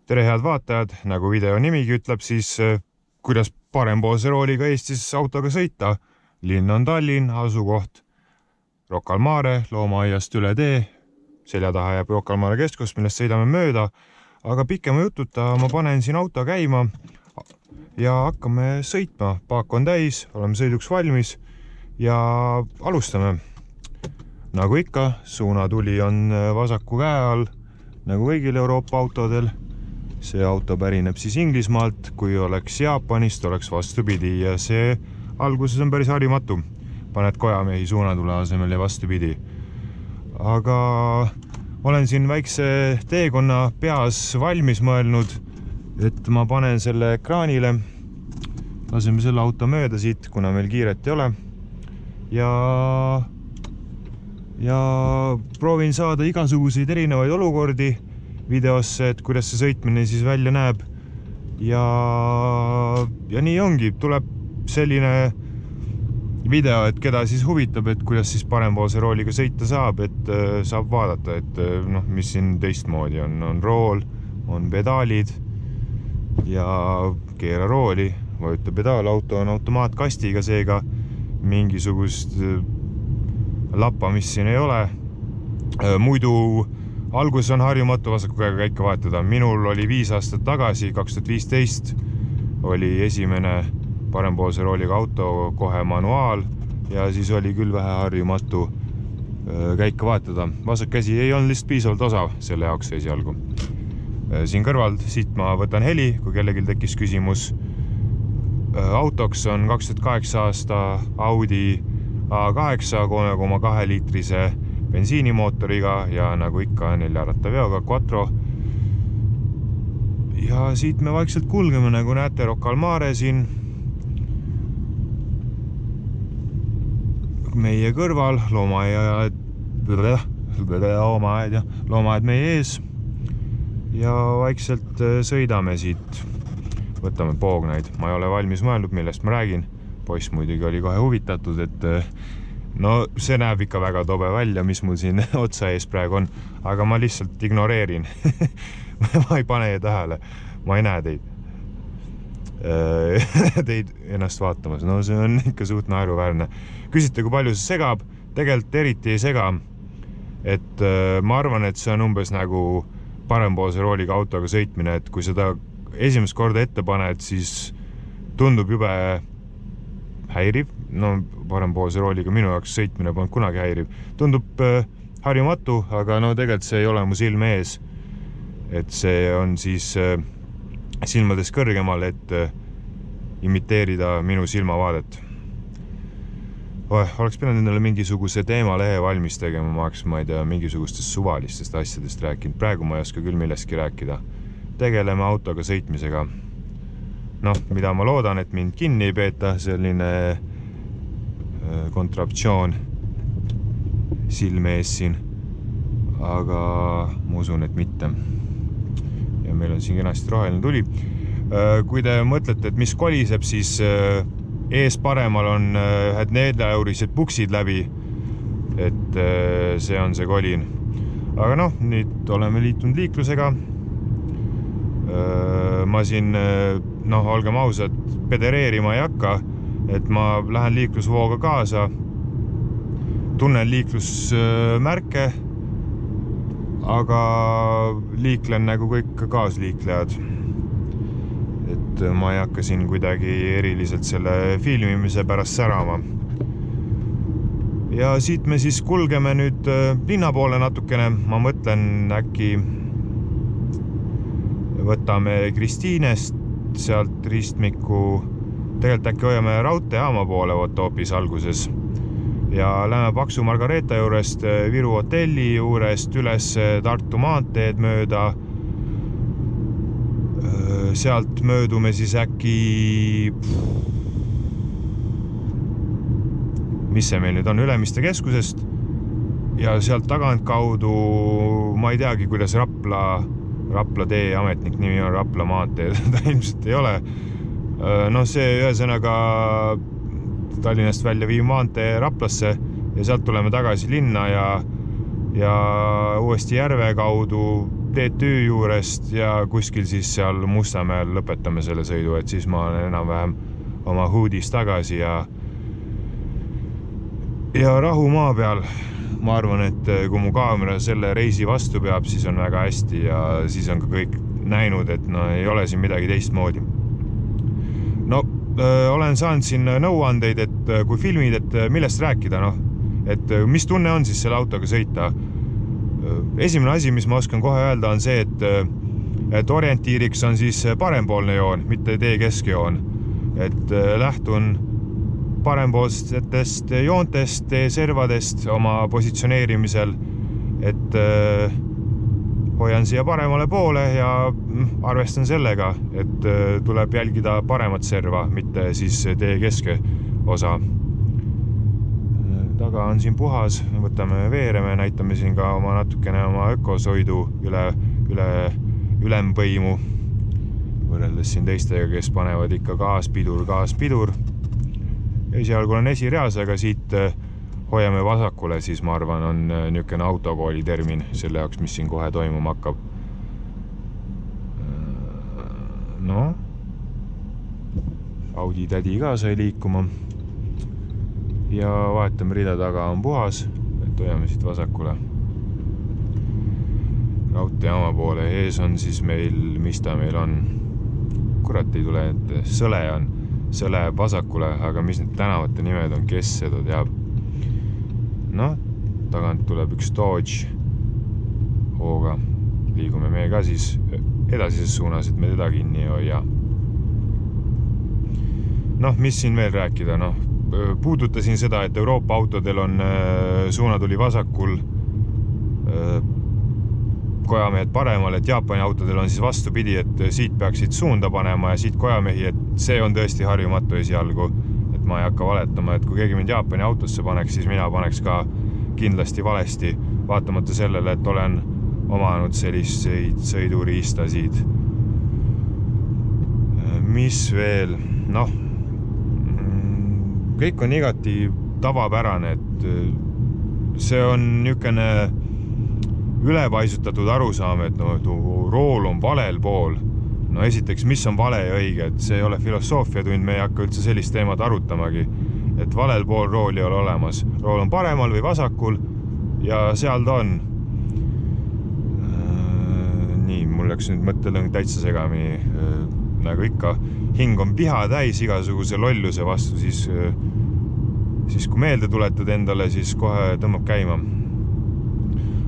Tere head vaatajad, nagu video nimigi ütleb, siis kuidas parempoolse rooliga Eestis autoga sõita. Linn on Tallinn, asukoht Rocca al Mare, loomaaiast üle tee. Selja taha jääb Rocca al Mare keskus, millest sõidame mööda. Aga pikema jututa ma panen siin auto käima ja hakkame sõitma. Paak on täis, oleme sõiduks valmis ja alustame. Nagu ikka, suunatuli on vasaku käe all, nagu kõigil Euroopa autodel. See auto pärineb siis Inglismaalt, kui oleks Jaapanist, oleks vastupidi ja see alguses on päris harimatu. Paned kojamehi suunatule asemel ja vastupidi. Aga olen siin väikse teekonna peas valmis mõelnud, et ma panen selle ekraanile. Laseme selle auto mööda siit, kuna meil kiiret ei ole. Ja proovin saada igasuguseid erinevaid olukordi videosse, et kuidas see sõitmine siis välja näeb. Ja nii ongi, tuleb selline video, et keda siis huvitab, et kuidas siis parempoolse rooliga sõita saab, et saab vaadata, et mis siin teistmoodi on. On rool, on pedaalid ja keera rooli, vajuta pedaal, auto on automaatkastiga, seega mingisugust lappamist siin ei ole. Muidu alguses on harjumatu vasaku käega käike vahetada. Minul oli 5 aastat tagasi, 2015, oli esimene parempoolse rooliga auto, kohe manuaal ja siis oli küll vähe harjumatu käike vahetada. Vasak käsi ei olnud lihtsalt piisavalt osav selle jaoks esialgu. Siin kõrvalt siit ma võtan heli, kui kellelgi tekkis küsimus. Autoks on 2008 aasta Audi A8 3,2 liitrise bensiinimootoriga ja nagu ikka 4-ratta veoga Quattro. Ja siit me vaikselt kulgeme, nagu näete Rocca al Mare siin. Meie kõrval, loomaaed meie ees ja vaikselt sõidame siit. Võtame poognaid. Ma ei ole valmis mõelnud, millest ma räägin. Poiss muidugi oli kohe huvitatud, et see näeb ikka väga tobe välja, mis mul siin otsa ees praegu on, aga ma lihtsalt ignoreerin. Ma ei pane tähele, ma ei näe teid ennast vaatamas. No see on ikka suht naeruväärne. Küsite, kui palju see segab? Tegelikult eriti ei sega. Et ma arvan, et see on umbes nagu parempoolse rooliga autoga sõitmine, et kui seda esimest korda ette paned, siis tundub jube häiriv. Parempoolse rooliga minu jaoks sõitmine polnud kunagi häiriv. Tundub harjumatu, aga tegelikult see ei ole mu silme ees. Et see on siis silmades kõrgemal, et imiteerida minu silmavaadet. Oleks pidanud endale mingisuguse teemalehe valmis tegema, ma ei tea, mingisugustest suvalistest asjadest rääkinud. Praegu ma ei oska küll millestki rääkida. Tegeleme autoga sõitmisega. Mida ma loodan, et mind kinni ei peeta, selline kontraptsioon silme ees siin. Aga ma usun, et mitte. Ja meil on siin kenasti roheline tuli. Kui te mõtlete, et mis koliseb, siis ees paremal on 4-eurised puksid läbi, et see on see kolin. Aga nüüd oleme liitunud liiklusega. Ma siin, olgem ausad, pedereerima ei hakka, et ma lähen liiklusvooga kaasa, tunnen liiklusmärke, aga liiklen nagu kõik kaasliiklejad. Et ma ei hakka siin kuidagi eriliselt selle filmimise pärast särama. Ja siit me siis kulgeme nüüd linna poole natukene. Ma mõtlen äkki võtame Kristiinest sealt ristmiku, tegelikult äkki hoiame raudteejaama poole hoopis alguses ja lähme Paksu Margareeta juurest Viru hotelli juurest üles Tartu maanteed mööda. Sealt möödume siis äkki, mis see meil nüüd on, Ülemiste keskusest ja sealt tagant kaudu, ma ei teagi, kuidas Rapla tee ametnik nimi on, Rapla maantee, ta ilmselt ei ole. See ühesõnaga Tallinnast välja viib maantee Raplasse ja sealt tuleme tagasi linna ja uuesti järve kaudu TTÜ juurest ja kuskil siis seal Mustamäel lõpetame selle sõidu, et siis ma olen enam-vähem oma hoodis tagasi ja rahu maa peal. Ma arvan, et kui mu kaamera selle reisi vastu peab, siis on väga hästi ja siis on ka kõik näinud, et no ei ole siin midagi teistmoodi. No, olen saanud siin nõuandeid, et kui filmid, et millest rääkida, noh, et mis tunne on siis selle autoga sõita. Esimene asi, mis ma oskan kohe öelda, on see, et orientiiriks on siis parempoolne joon, mitte tee keskjoon. Et lähtun parempoolsetest joontest, tee servadest oma positsioneerimisel, et hoian siia paremale poole ja arvestan sellega, et tuleb jälgida paremat serva, mitte siis tee keske osa. Taga on siin puhas, võtame veereme, näitame siin ka natukene oma ökosoidu ülempõimu. Võrreldes siin teistega, kes panevad ikka gaas-pidur. Esialgu on esireas, aga siit hoiame vasakule, siis ma arvan, on niisugune autokooli termin selle jaoks, mis siin kohe toimuma hakkab. No, Audi tädi ka sai liikuma. Ja vahetame rida taga on puhas, et hoiame siit vasakule. Raudteejaama poole ees on siis meil, mis ta meil on? Kurat ei tule, et Sõle on. Sõle vasakule, aga mis need tänavate nimed on, kes seda teab? No, tagant tuleb üks Dodge hooga. Liigume me ka siis edasises suunas, et me teda kinni ei hoia. Noh, mis siin veel rääkida? Noh, puudutasin seda, et Euroopa autodel on suunatuli vasakul, kojamehed paremal, et Jaapani autodel on siis vastupidi, et siit peaksid suunda panema ja siit kojamehi, et see on tõesti harjumatu esialgu, et ma ei hakka valetama, et kui keegi mind Jaapani autosse paneks, siis mina paneks ka kindlasti valesti, vaatamata sellele, et olen omanud selliseid sõiduriistasid. Mis veel? Noh, kõik on igati tavapärane, et see on niisugune ülepaisutatud arusaam, et no, rool on valel pool. No esiteks, mis on vale ja õige, et see ei ole filosoofiatund, me ei hakka üldse sellist teemat arutamagi, et valel pool rool ei ole olemas. Rool on paremal või vasakul ja seal ta on. Nii, mul läks nüüd mõttelõng täitsa segamini, nagu ikka hing on viha täis igasuguse lolluse vastu, siis kui meelde tuletad endale, siis kohe tõmbab käima.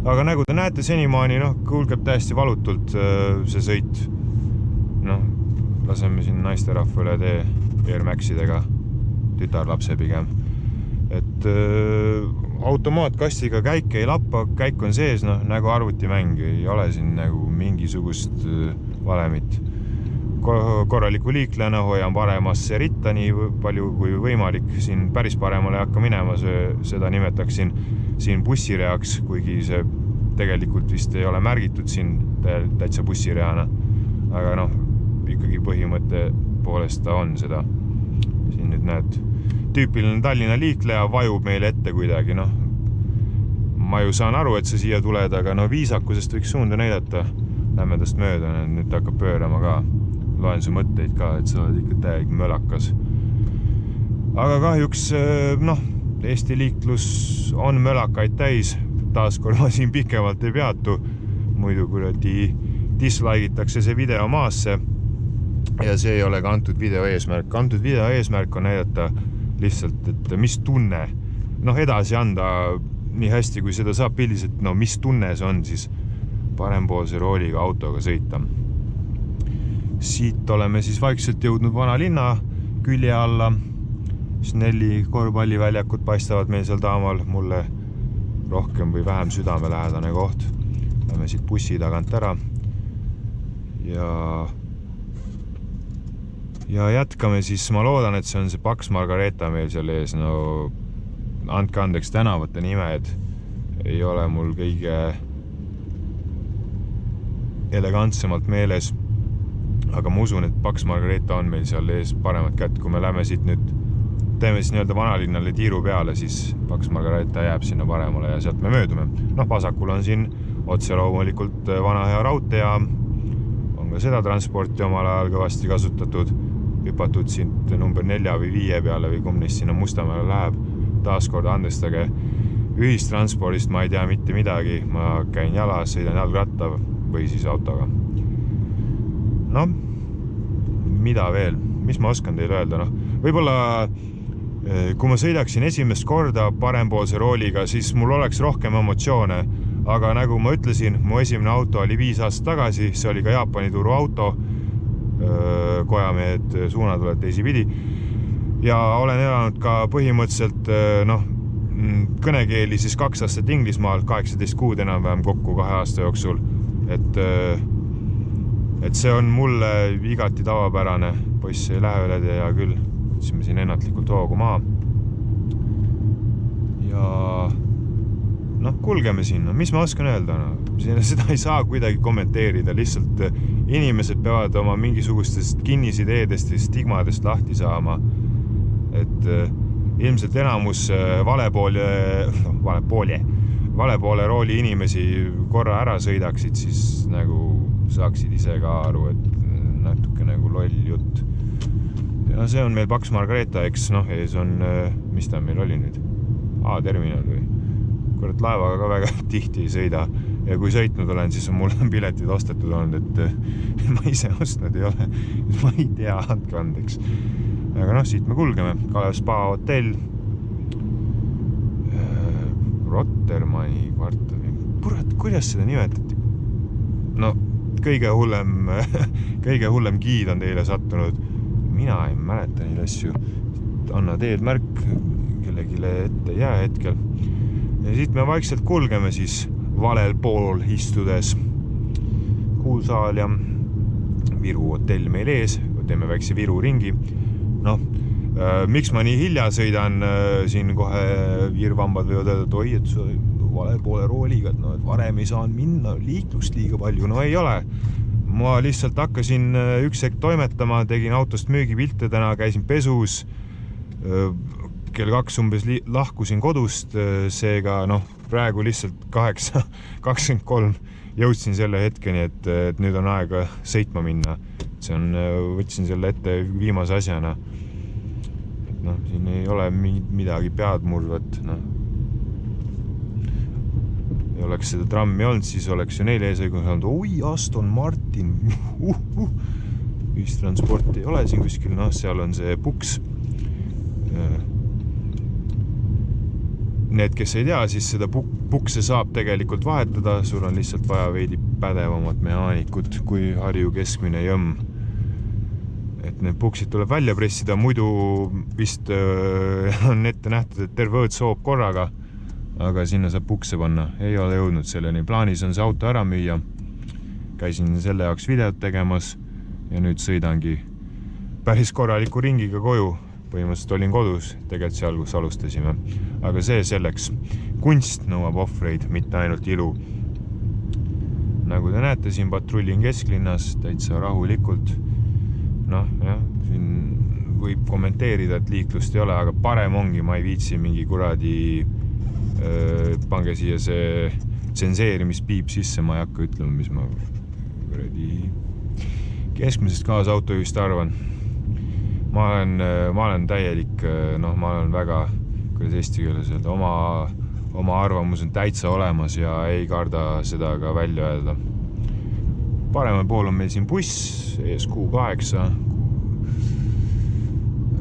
Aga nagu te näete senimaani, kulgeb täiesti valutult see sõit. Laseme siin naisterahva üle tee Air Maxidega, tütarlapse pigem. Et automaatkastiga käik ei lappa, käik on sees, nagu arvutimäng, ei ole siin nagu mingisugust valemit. Korraliku liiklejana hoian paremasse ritta nii palju kui võimalik, siin päris paremale ei hakka minema, seda nimetaksin siin bussireaks, kuigi see tegelikult vist ei ole märgitud siin täitsa bussireana, aga ikkagi põhimõtte poolest ta on seda. Siin nüüd näed, tüüpiline Tallinna liikleja vajub meile ette kuidagi, ma ju saan aru, et sa siia tuled, aga viisakusest võiks suunda näidata, lähme tast mööda, nüüd hakkab pöörama ka. Loen su mõtteid ka, et sa oled ikka täielik mölakas. Aga kahjuks, Eesti liiklus on mölakaid täis, taaskord ma siin pikemalt ei peatu, muidu kuradi dislike'itakse see video maasse ja see ei ole ka antud video eesmärk. Antud video eesmärk on näidata lihtsalt, et mis tunne, edasi anda nii hästi, kui seda saab pildis, et mis tunne see on siis parempoolse rooliga autoga sõita. Siit oleme siis vaikselt jõudnud vana linna külje alla. Snelli korvpalliväljakut paistavad meil seal taamal, mulle rohkem või vähem südamelähedane koht. Lähme siit bussi tagant ära ja jätkame siis, ma loodan, et see on see paks Margareta meil seal ees. Andke andeks, tänavate nimed ei ole mul kõige elegantsemalt meeles. Aga ma usun, et paks Margareta on meil seal ees paremat kätt. Kui me lähme siit nüüd, teeme siis nii-öelda vanalinnale tiiru peale, siis paks Margareta jääb sinna paremale ja sealt me möödume. Vasakul on siin otse loomulikult vana hea raudteejaam, on ka seda transporti omal ajal kõvasti kasutatud, hüpatud siit number 4 või 5 peale või kumb neist sinna Mustamäele läheb. Taaskord andestage ühistranspordist, ma ei tea mitte midagi, ma käin jalas, sõidan jalgratta või siis autoga. No, mida veel? Mis ma oskan teile öelda? Võib-olla kui ma sõidaksin esimest korda parempoolse rooliga, siis mul oleks rohkem emotsioone, aga nagu ma ütlesin, mu esimene auto oli 5 aastat tagasi, see oli ka Jaapani turu auto, kojamehed suunad oled teisipidi ja olen elanud ka põhimõtteliselt kõnekeeli siis 2 aastat Inglismaal, 18 kuud enam-vähem kokku 2 aasta jooksul, et see on mulle igati tavapärane, poiss ei lähe üle tee ja küll, võtsime siin ennatlikult hoogu maha ja kulgeme sinna, mis ma oskan öelda, seda ei saa kuidagi kommenteerida, lihtsalt inimesed peavad oma mingisugustest kinnisideedest ja stigmadest lahti saama, et ilmselt enamus valepoole rooli inimesi korra ära sõidaksid, siis nagu saaksid ise ka aru, et natuke nagu loll jutt. Ja see on meil Paks Margareeta, eks, ees on, mis ta meil oli nüüd? A-terminal või? Kurat, laevaga ka väga tihti ei sõida ja kui sõitnud olen, siis on mul piletid ostetud olnud, et ma ise ostnud ei ole. Ma ei tea, andke andeks. Aga siit me kulgeme. Kalev Spa hotell. Rottermani kvartali. Purat, kuidas seda nimetati? Kõige hullem giid on teile sattunud. Mina ei mäleta neid asju. Anna teed märk kellegile ette jää hetkel. Ja siit me vaikselt kulgeme siis valel pool istudes. Kuulsaal ja Viru hotell meil ees. Teeme väikse Viru ringi. Miks ma nii hilja sõidan, siin kohe virvambad võivad öelda, et oi, et vale poole rooliga, et varem ei saanud minna, liiklust liiga palju, ei ole. Ma lihtsalt hakkasin üks hetk toimetama, tegin autost müügipilte täna, käisin pesus, kell 2 umbes lahkusin kodust, seega praegu lihtsalt 8:23 jõudsin selle hetkeni, et nüüd on aega sõitma minna. Võtsin selle ette viimase asjana. Siin ei ole midagi pead murdvat. Ei oleks seda trammi olnud, siis oleks ju neil eesõigus olnud, oi, Aston Martin. Ühistransport ei ole siin kuskil, seal on see puks. Need, kes ei tea, siis seda pukse saab tegelikult vahetada, sul on lihtsalt vaja veidi pädevamat mehaanikut kui Harju keskmine jõmm. Et need puksid tuleb välja pressida, muidu vist on ette nähtud, et terve õõt soob korraga, aga sinna saab pukse panna. Ei ole jõudnud selleni. Plaanis on see auto ära müüa. Käisin selle jaoks videot tegemas ja nüüd sõidangi päris korraliku ringiga koju. Põhimõtteliselt olin kodus, tegelikult seal, kus alustasime. Aga see selleks. Kunst nõuab ohvreid, mitte ainult ilu. Nagu te näete, siin patrullin kesklinnas täitsa rahulikult. Siin võib kommenteerida, et liiklust ei ole, aga parem ongi, ma ei viitsi mingi kuradi pange siia see tsenseerimispiip sisse, ma ei hakka ütlema, mis ma kuradi keskmisest kaasautojuhist arvan. Ma olen täielik, ma olen väga, kuidas eesti keeles öelda, oma arvamus on täitsa olemas ja ei karda seda ka välja öelda. Paremal pool on meil siin buss, ees Q8.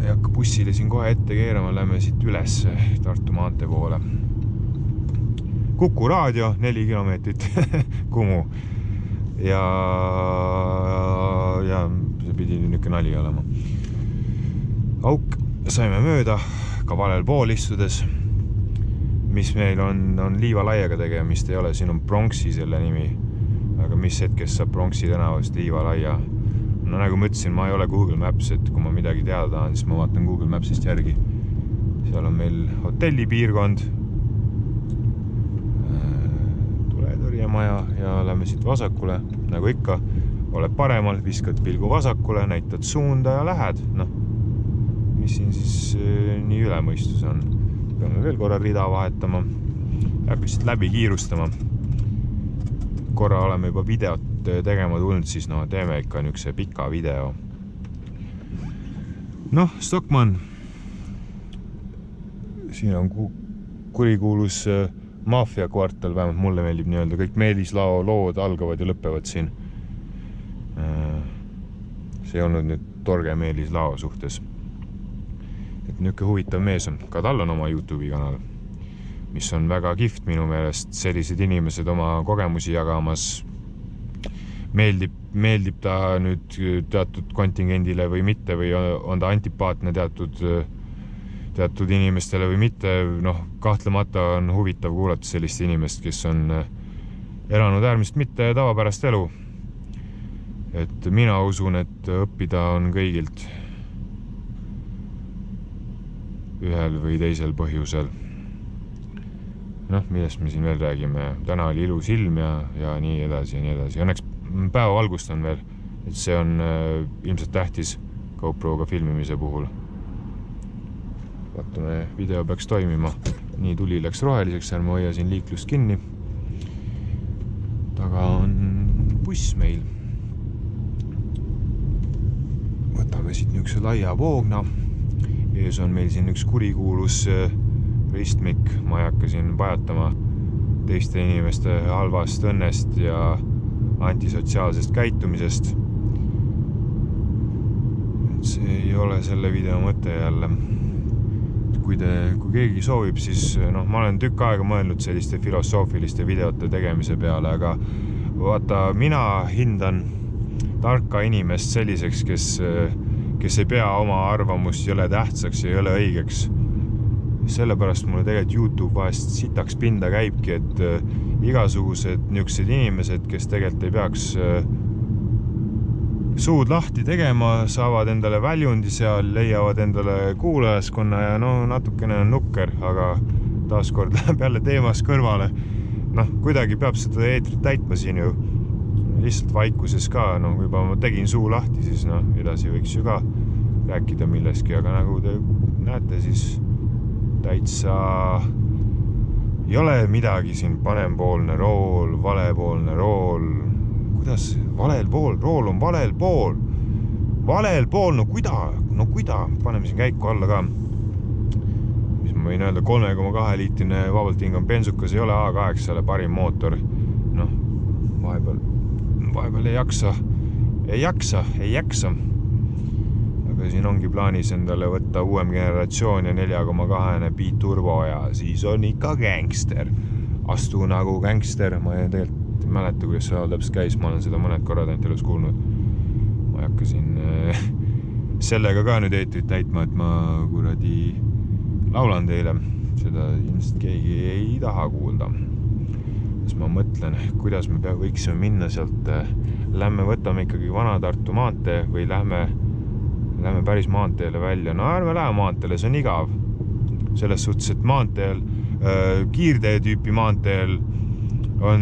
Ei hakka bussile siin kohe ette keerama, lähme siit üles Tartu maantee poole. Kuku raadio, 4 kilomeetrit Kumu. Ja see pidi niisugune nali olema. Auk saime mööda, ka valel pool istudes. Mis meil on Liivalaiaga tegemist, ei ole, siin on Pronksi selle nimi. Aga mis hetkest saab Pronksi tänavast Liivalaia? Nagu ma ütlesin, ma ei ole Google Maps, et kui ma midagi teada tahan, siis ma vaatan Google Mapsist järgi. Seal on meil hotellipiirkond, tuletõrjemaja ja lähme siit vasakule, nagu ikka. Oled paremal, viskad pilgu vasakule, näitad suunda ja lähed. Mis siin siis nii ülemõistus on? Peame veel korra rida vahetama. Hakkasid läbi kiirustama. korra oleme juba videot tegema tulnud, siis no teeme ikka niisuguse pika video. Noh, Stockmann. Siin on kurikuulus maffia kvartal, vähemalt mulle meeldib nii öelda, kõik Meelis Lao lood algavad ja lõpevad siin. See ei olnud nüüd torge Meelis Lao suhtes. Et niisugune huvitav mees on, ka tal on oma YouTube'i kanal, mis on väga kihvt minu meelest, sellised inimesed oma kogemusi jagamas. Meeldib ta nüüd teatud kontingendile või mitte või on ta antipaatne teatud inimestele või mitte, noh, kahtlemata on huvitav kuulata sellist inimest, kes on elanud äärmiselt mitte tavapärast elu. Et mina usun, et õppida on kõigilt ühel või teisel põhjusel. Noh, millest me siin veel räägime, täna oli ilus ilm ja nii edasi ja nii edasi. Õnneks päevavalgust on veel, et see on ilmselt tähtis GoPro'ga filmimise puhul. Vaatame, video peaks toimima. Nii, tuli läks roheliseks, ärme hoia siin liiklust kinni. Taga on buss meil. Võtame siit niisuguse laia voogna. Ees on meil siin üks kurikuulus ristmik. Ma ei hakka siin pajatama teiste inimeste halvast õnnest ja antisotsiaalsest käitumisest. Et see ei ole selle video mõte jälle. Kui keegi soovib, siis ma olen tükk aega mõelnud selliste filosoofiliste videote tegemise peale, aga vaata, mina hindan tarka inimest selliseks, kes ei pea oma arvamust jõle tähtsaks ja jõle õigeks. Sellepärast mulle tegelikult YouTube vahest sitaks pinda käibki, et igasugused niisugused inimesed, kes tegelikult ei peaks suud lahti tegema, saavad endale väljundi seal, leiavad endale kuulajaskonna ja natukene on nukker, aga taaskord läheb jälle teemas kõrvale. Kuidagi peab seda eetrit täitma siin ju lihtsalt vaikuses ka, juba ma tegin suu lahti, siis edasi võiks ju ka rääkida milleski, aga nagu te näete, siis täitsa ei ole midagi siin, panempoolne rool, valepoolne rool. Kuidas? Valel pool, rool on valel pool. Valel pool, no kuida? Paneme siin käiku alla ka. Mis ma võin öelda, 3,2 liitrine vabalt hingan bensukas ei ole A8 parim mootor. Vahepeal ei jaksa. Aga siin ongi plaanis endale võtta uuem generatsioon ja 4,2 biturbo ja siis on ikka gangster. Astu nagu gangster, ma tegelikult ei mäleta, kuidas see täpselt käis, ma olen seda mõned korrad ainult elus kuulnud. Ma ei hakka siin sellega ka nüüd eetrit täitma, et ma kuradi laulan teile. Seda ilmselt keegi ei taha kuulda. Siis ma mõtlen, kuidas me võiksime minna sealt, lähme võtame ikkagi Vana-Tartu maantee või lähme päris maanteele välja. Ärme lähe maanteele, see on igav. Selles suhtes, et maanteel, kiirtee tüüpi maanteel on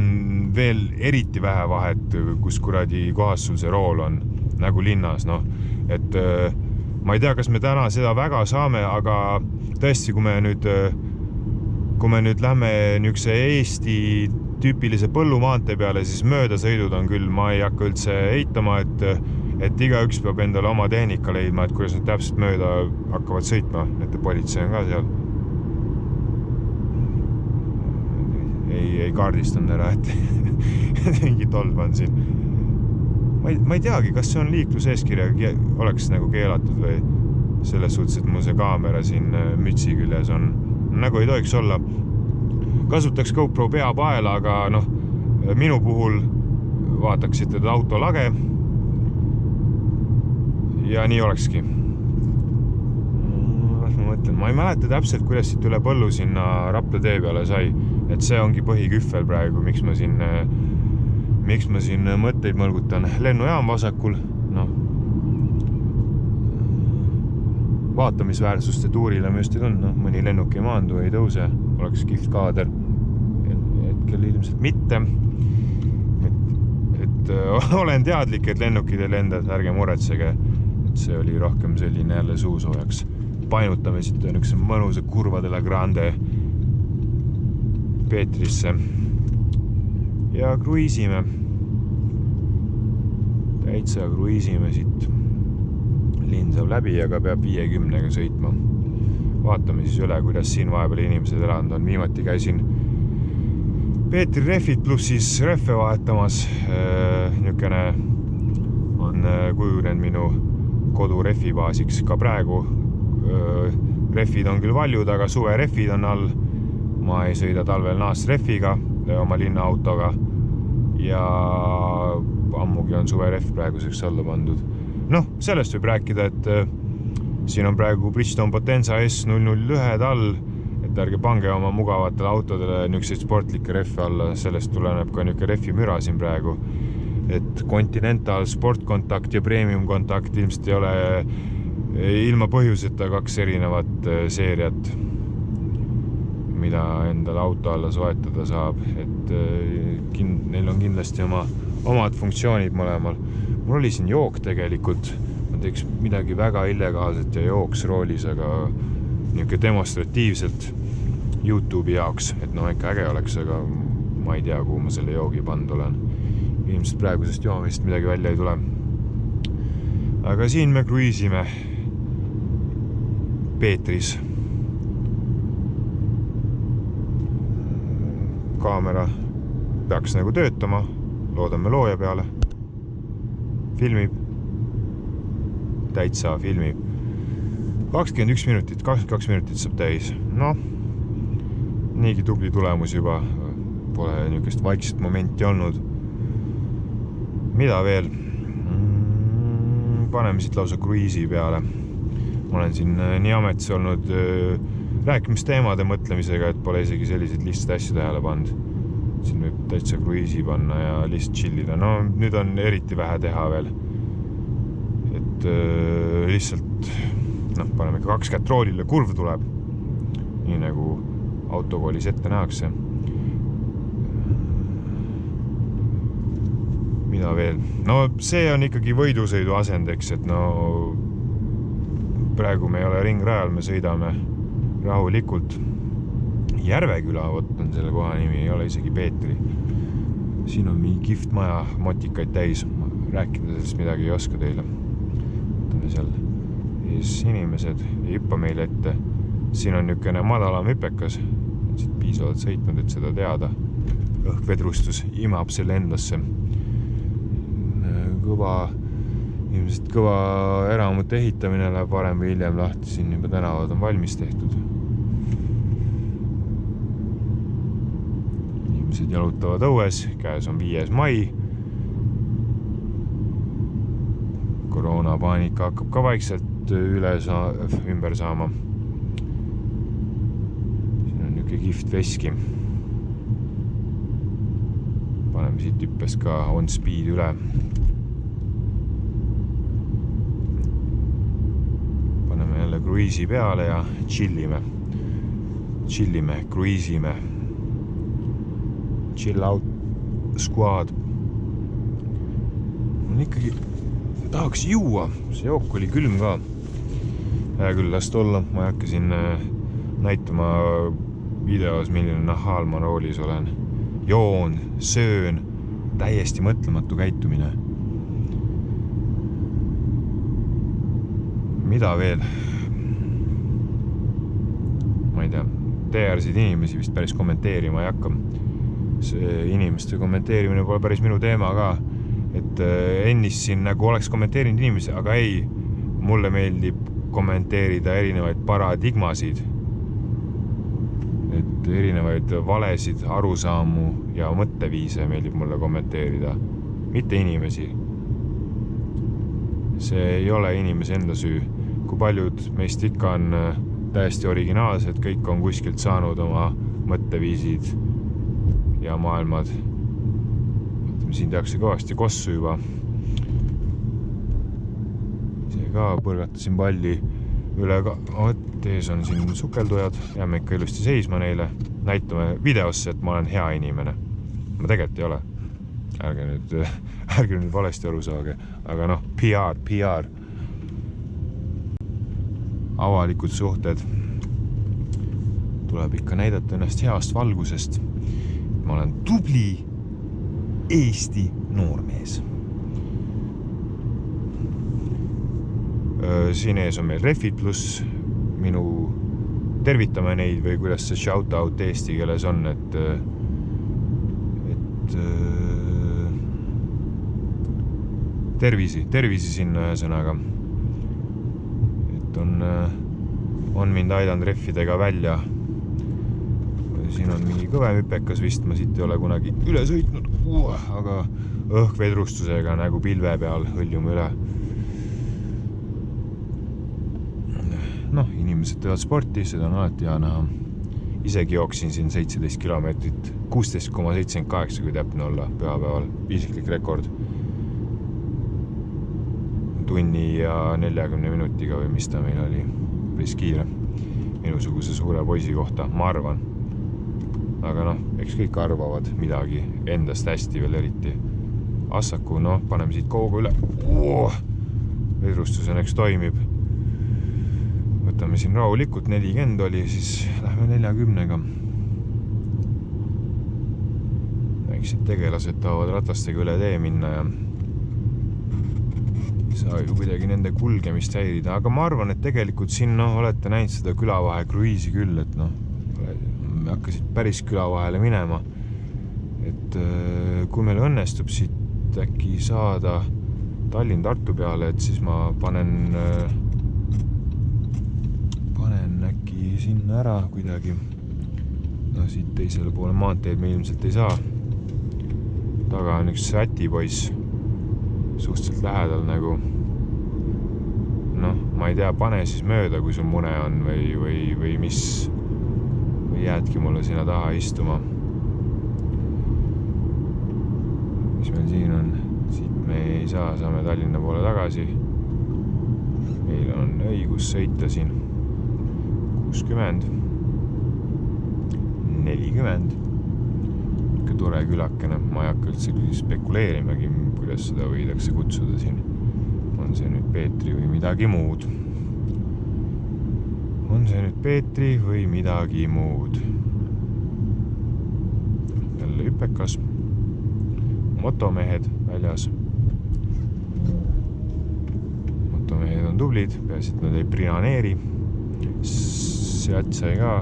veel eriti vähe vahet, kus kuradi kohas sul see rool on, nagu linnas. Et ma ei tea, kas me täna seda väga saame, aga tõesti, kui me nüüd lähme niisuguse Eesti tüüpilise põllumaantee peale, siis möödasõidud on küll, ma ei hakka üldse eitama, et igaüks peab endale oma tehnika leidma, et kuidas nad täpselt mööda hakkavad sõitma, et politsei on ka seal. Ei kaardistanud ära, et mingi tolv on siin. Ma ei teagi, kas see on liikluseeskirja oleks nagu keelatud või selles suhtes, et mul see kaamera siin mütsi küljes on. Nagu ei tohiks olla. Kasutaks GoPro peapaela, aga minu puhul vaataksite auto lage ja nii olekski. Ma ei mäleta täpselt, kuidas siit üle põllu sinna Rapla tee peale sai, et see ongi põhiküffel praegu, miks ma siin mõtteid mõlgutan. Lennujaam vasakul, vaatamisväärsuste tuurile ma just ei tulnud, mõni lennuk ei maandu, ei tõuse, oleks kihvt kaader. Hetkel ilmselt mitte. Et olen teadlik, et lennukid ei lenda, ärge muretsege, et see oli rohkem selline jälle suusoojaks. Painutame siit niisuguse mõnusa Curva de la Grande Peetrisse. ja kruiisime. Täitsa kruiisime siit. Linn saab läbi, aga peab 50-ga sõitma. Vaatame siis üle, kuidas siin vahepeal inimesed elanud on. Viimati käisin Peetri rehvid pluss siis rehve vahetamas. Niukene on kujunenud minu kodu rehvibaasiks ka praegu. Rehvid on küll valjud, aga suve rehvid on all. Ma ei sõida talvel naast rehviga oma linnaautoga ja ammugi on suve rehv praeguseks alla pandud. Noh, sellest võib rääkida, et siin on praegu Bridgestone Potenza S001 all, et ärge pange oma mugavatele autodele niisuguseid sportlikke rehve alla, sellest tuleneb ka niisugune rehvimüra siin praegu, et Continental Sport Contact ja Premium Contact ilmselt ei ole ilma põhjuseta 2 erinevat seeriat, mida endale auto alla soetada saab, et neil on kindlasti omad funktsioonid mõlemal. Mul oli siin jook tegelikult, ma teeks midagi väga illegaalset ja jooks roolis, aga niisugune demonstratiivselt YouTube'i jaoks, et no ikka äge oleks, aga ma ei tea, kuhu ma selle joogi pannud olen. Ilmselt praegusest joomist midagi välja ei tule. Aga siin me kruiisime Peetris. Kaamera peaks nagu töötama, loodame looja peale. Filmib, täitsa filmib. 22 minutit saab täis. Noh, niigi tubli tulemus juba, pole niisugust vaikset momenti olnud. Mida veel? Paneme siit lausa kruiisi peale. Ma olen siin nii ametis olnud rääkimisteemade mõtlemisega, et pole isegi selliseid lihtsaid asju tähele pannud. Siin võib täitsa kruiisi panna ja lihtsalt chillida. No nüüd on eriti vähe teha veel. Et lihtsalt paneme ikka 2 kätt roolile, kurv tuleb. Nii nagu autokoolis ette nähakse. Mida veel? No see on ikkagi võidusõidu asendeks, et no praegu me ei ole ringrajal, me sõidame rahulikult. Järveküla on selle koha nimi, ei ole isegi Peetri. Siin on mingi kihvt maja, motikaid täis. Rääkida sellest midagi ei oska teile. Võtame seal ees inimesed ei hüppa meile ette. Siin on niisugune madalam hüpekas. Siit piisavalt sõitnud, et seda teada. Õhkvedrustus imab selle endasse. Ilmselt kõva eramute ehitamine läheb varem või hiljem lahti. Siin juba tänavad on valmis tehtud. Inimesed jalutavad õues, käes on 5. mai. Koroonapaanika hakkab ka vaikselt ümber saama. Siin on niisugune kihvt veski. Paneme siit hüppes ka on speed üle. Paneme jälle kruiisi peale ja chillime. Chillime, kruiisime. Chill out squad. On ikkagi tahaks juua, see jook oli külm ka. Hea küll, last olla, ma ei hakka siin näitama videos, milline nahaal ma roolis olen. Joon, söön, täiesti mõtlematu käitumine. Mida veel? Ma ei tea, teeärsid inimesi vist päris kommenteerima ei hakka. See inimeste kommenteerimine pole päris minu teema ka, et ennist siin nagu oleks kommenteerinud inimesi, aga ei, mulle meeldib kommenteerida erinevaid paradigmasid, et erinevaid valesid, arusaamu ja mõtteviise meeldib mulle kommenteerida, mitte inimesi. See ei ole inimese enda süü, kui paljud meist ikka on täiesti originaalsed, kõik on kuskilt saanud oma mõtteviisid ja maailmad. Siin tehakse kõvasti kossu juba. See ka põrgatasin palli üle ka. Ees on siin sukeldujad. Jääme ikka ilusti seisma neile. Näitame videosse, et ma olen hea inimene. Ma tegelikult ei ole. Ärge nüüd valesti aru saage. Aga noh, PR. Avalikud suhted. Tuleb ikka näidata ennast heast valgusest. Ma olen tubli Eesti noormees. Siin ees on meil Refid pluss minu tervitame neid või kuidas see shoutout eesti keeles on, et tervisi sinna ühesõnaga. Et on mind aidanud Refidega välja. Siin on mingi kõvem hüpekas vist, ma siit ei ole kunagi üle sõitnud, aga õhkvedrustusega nagu pilve peal hõljume üle. Noh, inimesed teevad sporti, seda on alati hea näha. Isegi jooksin siin 17 kilomeetrit, 16,78 kui täpne olla pühapäeval, isiklik rekord. Tunni ja 40 minutiga või mis ta meil oli, päris kiire. Minusuguse suure poisi kohta, ma arvan. Aga noh, eks kõik arvavad midagi endast hästi veel eriti. Assaku, noh, paneme siit kauga üle. Vedrustus õnneks toimib. Võtame siin rahulikult, 40 oli, siis lähme 40-ga. Väiksed tegelased tahavad ratastega üle tee minna ja saa ju kuidagi nende kulgemist häirida. Aga ma arvan, et tegelikult siin olete näinud seda külavahe kruiisi küll, et noh, hakkasid päris küla vahele minema, et kui meil õnnestub siit äkki saada Tallinn-Tartu peale, et siis ma panen äkki sinna ära kuidagi. No siit teisele poole maanteed me ilmselt ei saa. Taga on üks sätipoiss suhteliselt lähedal nagu. Noh, ma ei tea, pane siis mööda, kui sul mune on või mis jäädki mulle sinna taha istuma. Mis meil siin on? Siit me ei saa, saame Tallinna poole tagasi. Meil on õigus sõita siin 60, 40. Ikka tore külakene. Ma ei hakka üldse spekuleerimagi, kuidas seda võidakse kutsuda siin. On see nüüd Peetri või midagi muud? On see nüüd Peetri või midagi muud? Jälle hüpekas. Motomehed väljas. Motomehed on tublid, peaasi, et nad ei prinaneeri. Sealt sai ka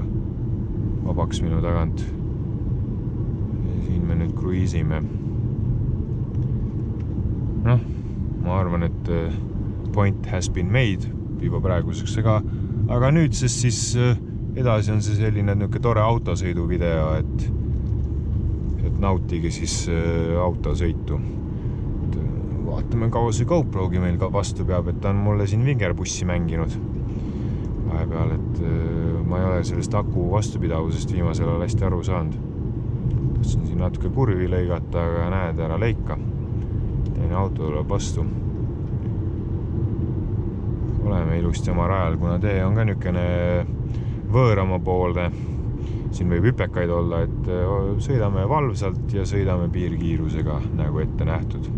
vabaks minu tagant. Ja siin me nüüd kruiisime. Noh, ma arvan, et point has been made juba praeguseks, aga nüüd siis edasi on see selline tore autosõidu video, et nautige siis autosõitu. Vaatame, kaua see GoProgi meil ka vastu peab, et ta on mulle siin vingerbussi mänginud vahepeal, et ma ei ole sellest aku vastupidavusest viimasel ajal hästi aru saanud. Tahtsin siin natuke kurvi lõigata, aga näed, ära lõika. Teine auto tuleb vastu. Oleme ilusti oma rajal, kuna tee on ka niisugune võõrama poolne. Siin võib hüpekaid olla, et sõidame valvsalt ja sõidame piirkiirusega nagu ette nähtud.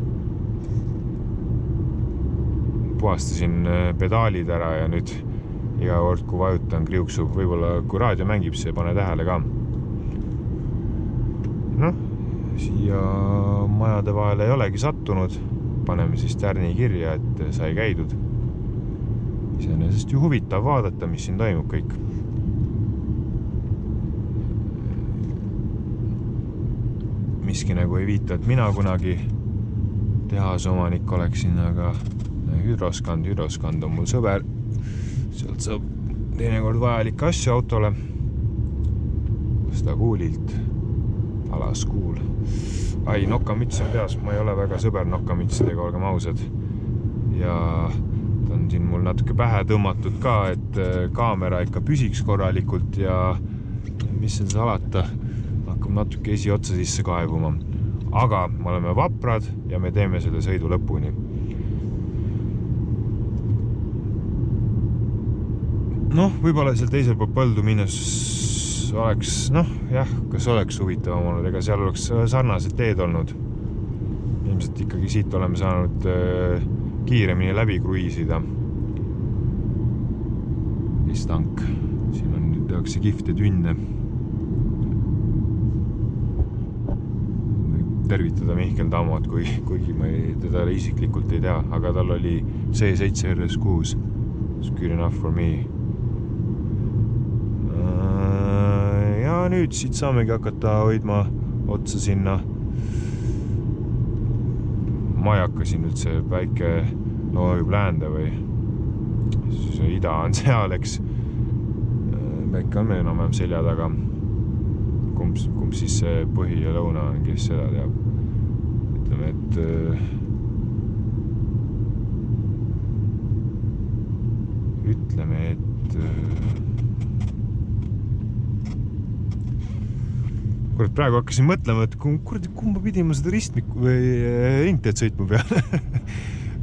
Puhastasin pedaalid ära ja nüüd iga kord, kui vajutan, kriuksub. Võib-olla kui raadio mängib, see pane tähele ka. Noh, siia majade vahele ei olegi sattunud. Paneme siis tärni kirja, et sai käidud. Iseenesest ju huvitav vaadata, mis siin toimub kõik. Miski nagu ei viita, et mina kunagi tehasomanik oleksin, aga hüdroskand on mul sõber. Sealt saab teinekord vajalikke asju autole. Seda kuulilt. Alas kuul. Ai, nokamüts on peas. Ma ei ole väga sõber nokamütsidega, olgem ausad. Ja ta on siin mul natuke pähe tõmmatud ka, et kaamera ikka püsiks korralikult ja mis seal salata, hakkab natuke esiotsa sisse kaevuma. Aga me oleme vaprad ja me teeme selle sõidu lõpuni. Noh, võib-olla seal teisel pool põldu minnes oleks, noh, jah, kas oleks huvitavam olnud, ega seal oleks sarnased teed olnud. Ilmselt ikkagi siit oleme saanud kiiremini läbi kruiisida. Istank. Siin on nüüd tehakse kihvte tünne. tervitada Mihkel Tammot, kuigi ma teda isiklikult ei tea, aga tal oli C7 RS6. It's good enough for me. Ja nüüd siit saamegi hakata hoidma otsa sinna. Ma ei hakka siin nüüd see päike loobib läände või siis ida on seal, eks. Päike on meil enam-vähem selja taga. Kumb siis see põhi ja lõuna on, kes seda teab. Ütleme, et kurat, praegu hakkasin mõtlema, et kumba pidi ma seda ristmikku või ringteed sõitma pean.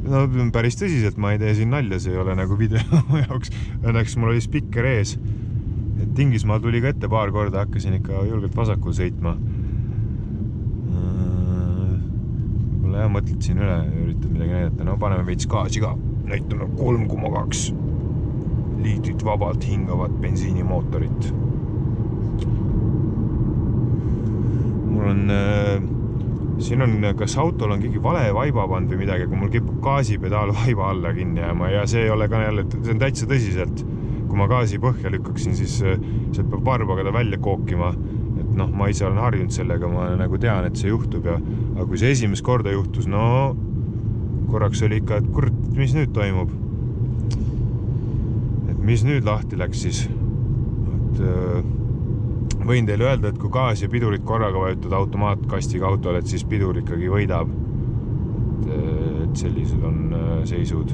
No päris tõsiselt, ma ei tee siin nalja, see ei ole nagu video jaoks. Õnneks mul oli spikker ees. Et Inglismaal tuli ka ette paar korda, hakkasin ikka julgelt vasakul sõitma. Võib-olla jah, mõtled siin üle, üritad midagi näidata. No paneme veits gaasi ka. Näitame 3,2 liitrit vabalt hingavat bensiinimootorit. Mul on, siin on, kas autol on keegi vale vaiba pand või midagi, kui mul kipub gaasipedaal vaiba alla kinni jääma ja see ei ole ka jälle, see on täitsa tõsiselt. Kui ma gaasi põhja lükkaksin, siis sealt peab varbaga ta välja kookima. Et noh, ma ise olen harjunud sellega, ma nagu tean, et see juhtub ja aga kui see esimest korda juhtus, no korraks oli ikka, et kurat, mis nüüd toimub? Et mis nüüd lahti läks siis? Et võin teile öelda, et kui gaas ja pidurit korraga vajutad automaatkastiga autole, et siis pidur ikkagi võidab. Et sellised on seisud.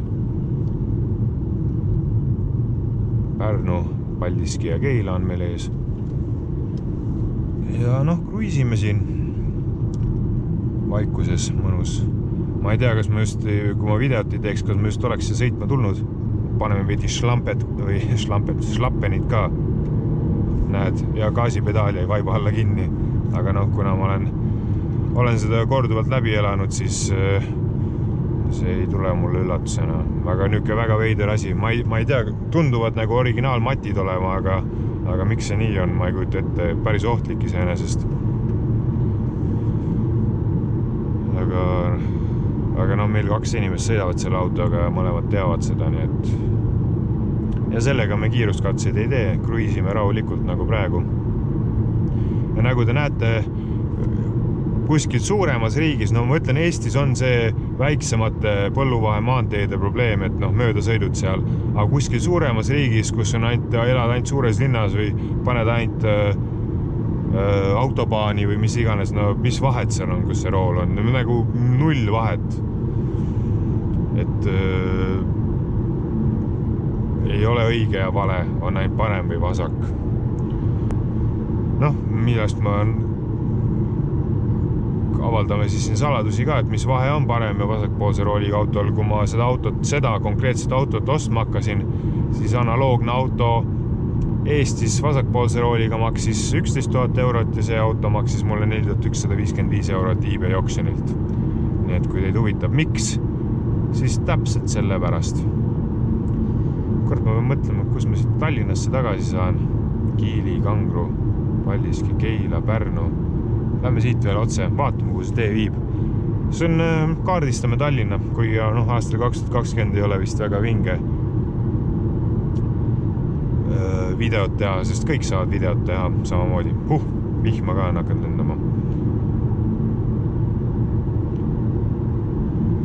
Pärnu, Paldiski ja Keila on meil ees. Ja noh, kruiisime siin vaikuses mõnus. Ma ei tea, kas ma just, kui ma videot ei teeks, kas ma just oleks see sõitma tulnud. Paneme veidi slappenit ka. Näed, ja gaasipedaal jäi vaiba alla kinni. Aga noh, kuna ma olen seda korduvalt läbi elanud, siis see ei tule mulle üllatusena. Väga veider asi. Ma ei tea, tunduvad nagu originaalmatid olema, aga miks see nii on, ma ei kujuta ette, päris ohtlik iseenesest. Aga no meil 2 inimest sõidavad selle autoga ja mõlemad teavad seda, nii et ja sellega me kiiruskatseid ei tee, kruiisime rahulikult nagu praegu. Ja nagu te näete, kuskil suuremas riigis, no ma ütlen, Eestis on see väiksemate põlluvahe maanteede probleem, et noh, mööda sõidud seal, aga kuskil suuremas riigis, kus on elad ainult suures linnas või paned ainult autobaani või mis iganes, no mis vahet seal on, kus see rool on, nagu 0 vahet. Et ei ole õige ja vale, on ainult parem või vasak. Noh, millest ma avaldame siis siin saladusi ka, et mis vahe on parem ja vasakpoolse rooliga autol. Kui ma seda konkreetset autot ostma hakkasin, siis analoogne auto Eestis vasakpoolse rooliga maksis 11 000 eurot ja see auto maksis mulle 4155 eurot eBay auctionilt. Nii et kui teid huvitab, miks, siis täpselt selle pärast. Kord ma pean mõtlema, kus ma siit Tallinnasse tagasi saan. Kiili, Kangro, Paldiski, Keila, Pärnu. Lähme siit veel otse, vaatame, kuhu see tee viib. See on, kaardistame Tallinna, kuigi aastal 2020 ei ole vist väga vinge videot teha, sest kõik saavad videot teha samamoodi. Vihma ka on hakanud lendama.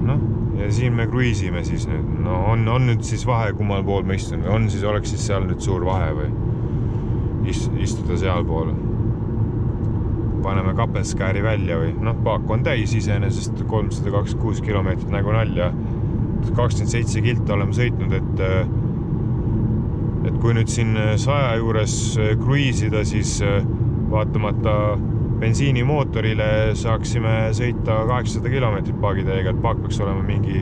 Noh, ja siin me kruiisime siis nüüd. No on nüüd siis vahe, kummal pool ma istun või oleks siis seal nüüd suur vahe või istuda seal pool. Paneme Kapelskääri välja või paak on täis iseenesest 326 kilomeetrit nagu nalja. 27 kilt oleme sõitnud, et kui nüüd siin 100 juures kruiisida, siis vaatamata bensiinimootorile saaksime sõita 800 kilomeetrit paagitäiega, et paak peaks olema mingi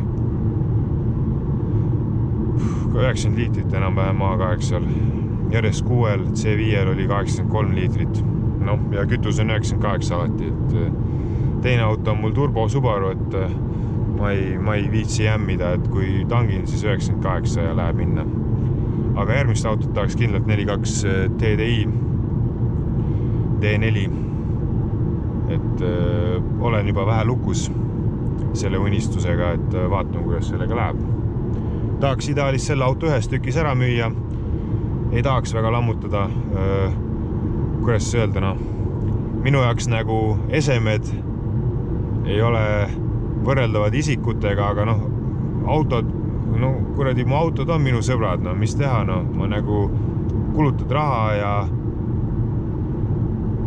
90 liitrit enam-vähem A8 seal. RS6-l, C5-l oli 83 liitrit. Ja kütus on 98 alati, et teine auto on mul turbo Subaru, et ma ei viitsi jämmida, et kui tangin, siis 98 ja läheb minna. Aga järgmist autot tahaks kindlalt 4.2 TDI D4. et olen juba vähe lukus selle unistusega, et vaatame, kuidas sellega läheb. Tahaks ideaalis selle auto ühes tükis ära müüa. Ei tahaks väga lammutada, kuidas öelda, minu jaoks nagu esemed ei ole võrreldavad isikutega, aga autod, kuradi mu autod on minu sõbrad, mis teha, ma nagu kulutad raha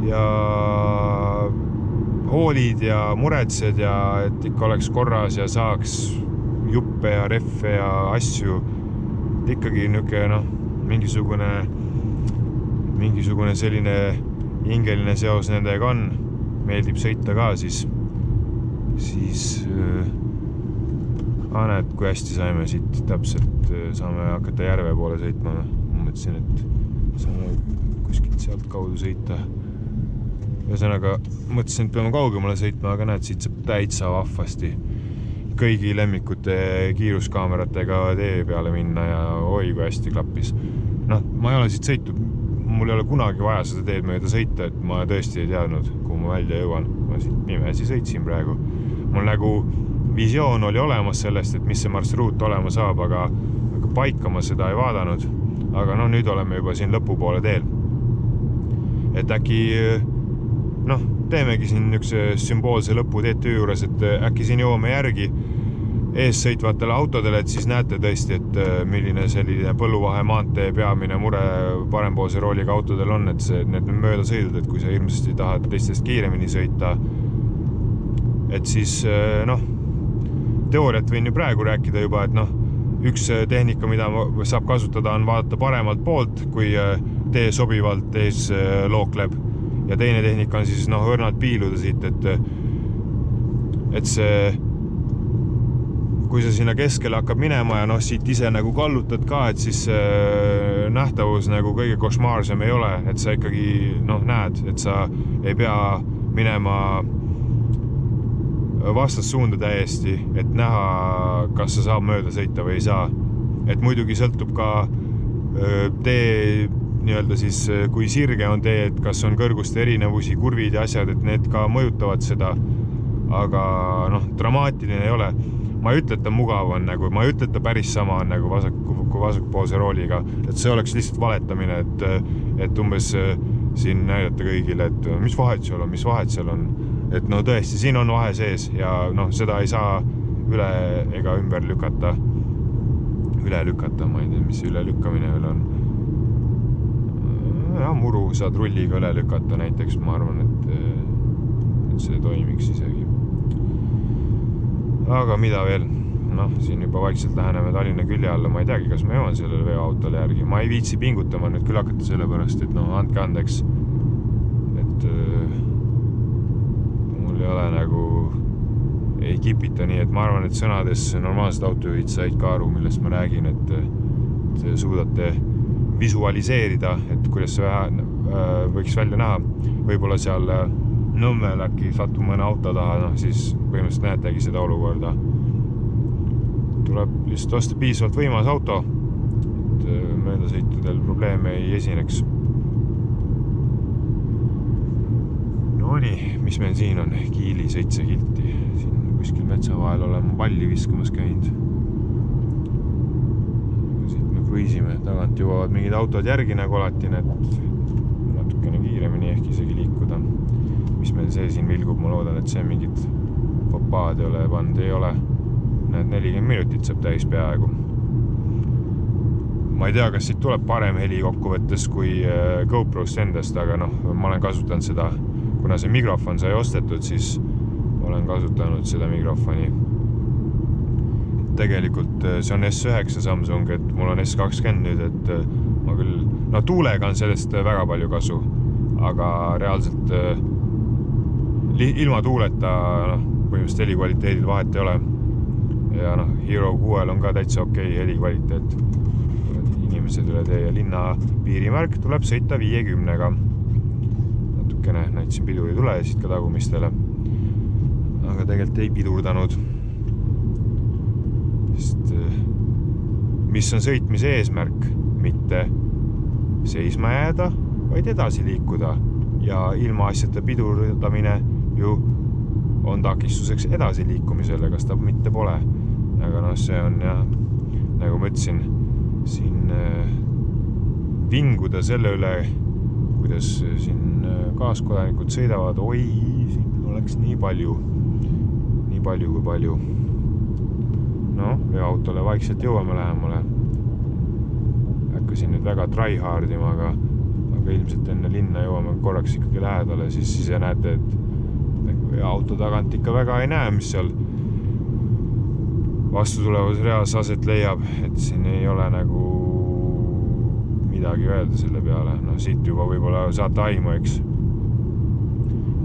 ja hoolid ja muretsed ja et ikka oleks korras ja saaks juppe ja reffe ja asju. Et ikkagi mingisugune selline hingeline seos nendega on. Meeldib sõita ka, siis näed, kui hästi saime siit täpselt, saame hakata järve poole sõitma. Ma mõtlesin, et saame kuskilt sealt kaudu sõita. Ühesõnaga, mõtlesin, et peame kaugemale sõitma, aga näed, siit saab täitsa vahvasti kõigi lemmikute kiiruskaameratega tee peale minna ja oi, kui hästi klappis. Ma ei ole siit sõitnud, mul ei ole kunagi vaja seda teed mööda sõita, et ma tõesti ei teadnud, kuhu ma välja jõuan. Ma siit nimesi sõitsin praegu. Mul nagu visioon oli olemas sellest, et mis see marsruut olema saab, aga paika ma seda ei vaadanud. Aga nüüd oleme juba siin lõpupoole teel. Et äkki, teemegi siin üks sümboolse lõpu TTÜ juures, et äkki siin jõuame järgi ees sõitvatele autodele, et siis näete tõesti, et milline selline Põlluvahe maantee peamine mure parempoolse rooliga autodel on, et need mööda sõidud, et kui sa hirmsasti tahad teistest kiiremini sõita, et siis, teooriat võin ju praegu rääkida juba, et üks tehnika, mida saab kasutada, on vaadata paremalt poolt, kui tee sobivalt ees lookleb. Ja teine tehnika on siis õrnalt piiluda siit, et see, kui sa sinna keskele hakkab minema ja siit ise nagu kallutad ka, et siis nähtavus nagu kõige košmaarsem ei ole, et sa ikkagi näed, et sa ei pea minema vastassuunda täiesti, et näha, kas sa saab mööda sõita või ei saa. Et muidugi sõltub ka tee siis, kui sirge on tee, et kas on kõrguste erinevusi, kurvid ja asjad, et need ka mõjutavad seda, aga dramaatiline ei ole. Ma ei ütle, et ta mugav on, ma ei ütle, et ta päris sama on nagu vasakpoolse rooliga, et see oleks lihtsalt valetamine, et umbes siin näidata kõigile, et mis vahet seal on, et tõesti, siin on vahe sees ja seda ei saa üle ega ümber lükata, ma ei tea, mis üle lükkamine veel on. Ja, muru saad rulliga üle lükata näiteks, ma arvan, et see toimiks isegi. Aga mida veel? Siin juba vaikselt läheneme Tallinna külje alla, ma ei teagi, kas ma jõuan sellele veoautole järgi. Ma ei viitsi pingutama nüüd küll hakata selle pärast, et andke andeks, et mul ei ole nagu ei kipita nii, et ma arvan, et sõnades normaalsed autojuhid said ka aru, millest ma räägin, et suudate visualiseerida, et kuidas see võiks välja näha. Võib-olla seal Nõmmel äkki satub mõne auto taha, siis põhimõtteliselt näetegi seda olukorda. Tuleb lihtsalt osta piisavalt võimas auto, et möödasõitudel probleeme ei esineks. Nii, mis meil siin on? Kiili 7 kilti. Siin kuskil metsa vahel oleme palli viskamas käinud. Siit me kruiisime, tagant jõuavad mingid autod järgi nagu alati, natukene kiiremini ehk isegi liikuda. Mis meil see siin vilgub, ma loodan, et see mingid papaad ei ole. Need 40 minutit saab täis peaaegu. Ma ei tea, kas siit tuleb parem heli kokkuvõttes kui GoProst endast, aga ma olen kasutanud seda, kuna see mikrofon sai ostetud, siis olen kasutanud seda mikrofoni. Tegelikult see on S9 Samsung, et mul on S20 nüüd, et ma küll, tuulega on sellest väga palju kasu, aga reaalselt ilma tuuleta põhimõtteliselt helikvaliteedil vahet ei ole. Ja Hero 6 on ka täitsa okei helikvaliteet. Inimesed üle tee ja linna piirimärk tuleb sõita 50-ga. Natukene näitasin pidur ei tule siit ka tagumistele. Aga tegelikult ei pidurdanud. Sest mis on sõitmise eesmärk? Mitte seisma jääda, vaid edasi liikuda. Ja ilma asjata pidurdamine ju on takistuseks edasi liikumisele, kas ta mitte pole. Aga noh, see on jah, nagu ma ütlesin, siin vinguda selle üle, kuidas siin kaaskodanikud sõidavad, oi, siin oleks nii palju kui palju. No, veoautole vaikselt jõuame lähemale. Hakkasin nüüd väga tryhardima, aga ilmselt enne linna jõuame korraks ikkagi lähedale, siis ise näete, et auto tagant ikka väga ei näe, mis seal vastutulevas reas aset leiab, et siin ei ole nagu midagi öelda selle peale. No siit juba võib-olla saate aimu, eks,